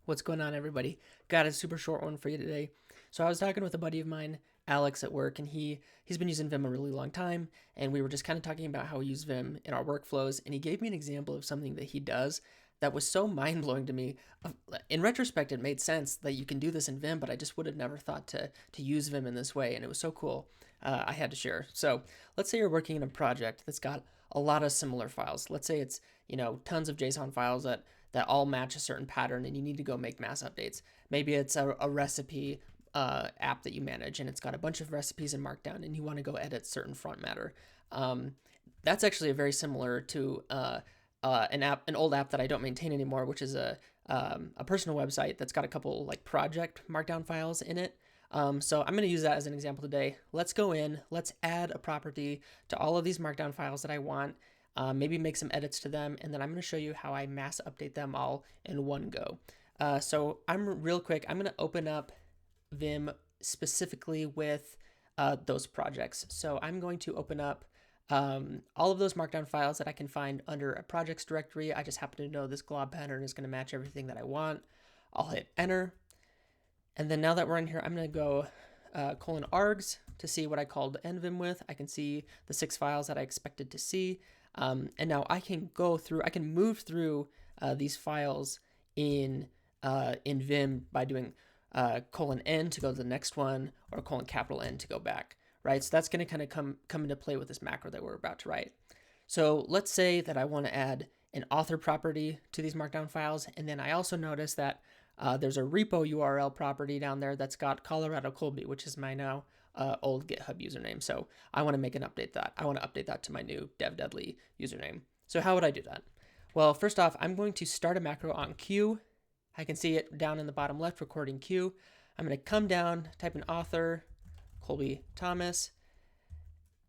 What's going on, everybody? Got a super short one for you today. So I was talking with a buddy of mine, Alex, at work, and he's been using Vim a really long time, and we were just kind of talking about how we use Vim in our workflows, and he gave me an example of something that he does that was so mind-blowing to me. In retrospect, it made sense that you can do this in Vim, but I just would have never thought to use Vim in this way, and it was so cool. I had to share. So let's say you're working in a project that's got a lot of similar files. Let's say it's tons of JSON files that all match a certain pattern, and you need to go make mass updates. Maybe it's a recipe app that you manage, and it's got a bunch of recipes in Markdown, and you want to go edit certain front matter. That's actually very similar to an old app that I don't maintain anymore, which is a personal website that's got a couple like project Markdown files in it. So I'm going to use that as an example today. Let's go in, let's add a property to all of these Markdown files that I want. Maybe make some edits to them, and then I'm going to show you how I mass update them all in one go. So real quick, I'm going to open up Vim specifically with those projects. So I'm going to open up all of those Markdown files that I can find under a projects directory. I just happen to know this glob pattern is going to match everything that I want. I'll hit enter. And then now that we're in here, I'm going to go :args to see what I called nvim with. I can see the 6 files that I expected to see. And now I can move through these files in Vim by doing :n to go to the next one, or :N to go back, right? So that's going to kind of come into play with this macro that we're about to write. So let's say that I want to add an author property to these Markdown files, and then I also notice that there's a repo URL property down there that's got Colorado Colby, which is my now old GitHub username. So I want to make an update that. I want to update that to my new devdeadly username. So how would I do that? Well, first off, I'm going to start a macro on Q. I can see it down in the bottom left, recording Q. I'm going to come down, type in author, Colby Thomas.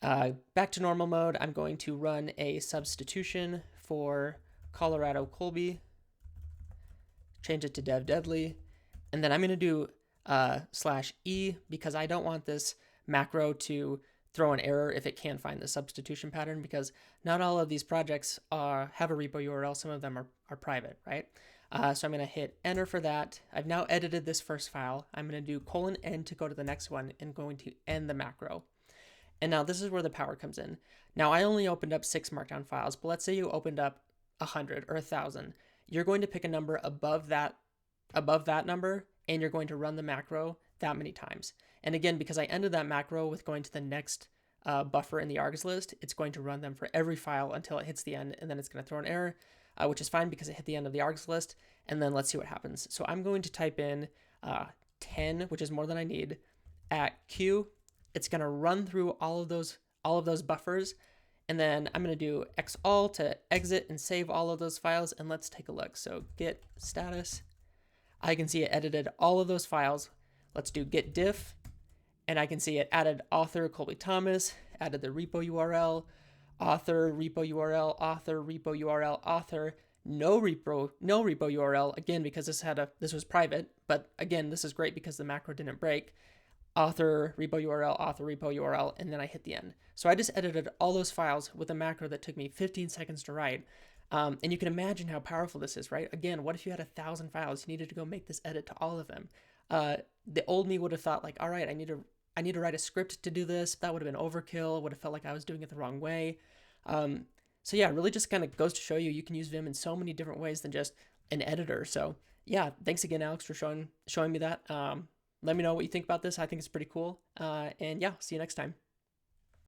Back to normal mode, I'm going to run a substitution for Colorado Colby, change it to devdeadly, and then I'm going to do /e because I don't want this macro to throw an error if it can't find the substitution pattern, because not all of these projects have a repo URL. Some of them are private, right? So I'm going to hit enter for that. I've now edited this first file. I'm going to do :n to go to the next one and going to end the macro. And now this is where the power comes in. Now I only opened up 6 Markdown files, but let's say you opened up 100 or 1,000. You're going to pick a number above that number, and you're going to run the macro that many times. And again, because I ended that macro with going to the next buffer in the args list, it's going to run them for every file until it hits the end, and then it's going to throw an error, which is fine because it hit the end of the args list. And then let's see what happens. So I'm going to type in 10, which is more than I need, at Q. It's going to run through all of those buffers, and then I'm going to do xall to exit and save all of those files, and let's take a look. So git status, I can see it edited all of those files. Let's do git diff, and I can see it added author Colby Thomas, added the repo URL, author repo URL, author repo URL, author no repo URL, again because this was private, but again this is great because the macro didn't break. Author repo URL, and then I hit the end. So I just edited all those files with a macro that took me 15 seconds to write. And you can imagine how powerful this is, right? Again, what if you had 1,000 files? You needed to go make this edit to all of them. The old me would have thought like, all right, I need to write a script to do this. That would have been overkill. Would have felt like I was doing it the wrong way. So yeah, it really just kind of goes to show you can use Vim in so many different ways than just an editor. So yeah, thanks again, Alex, for showing me that. Let me know what you think about this. I think it's pretty cool. And yeah, see you next time.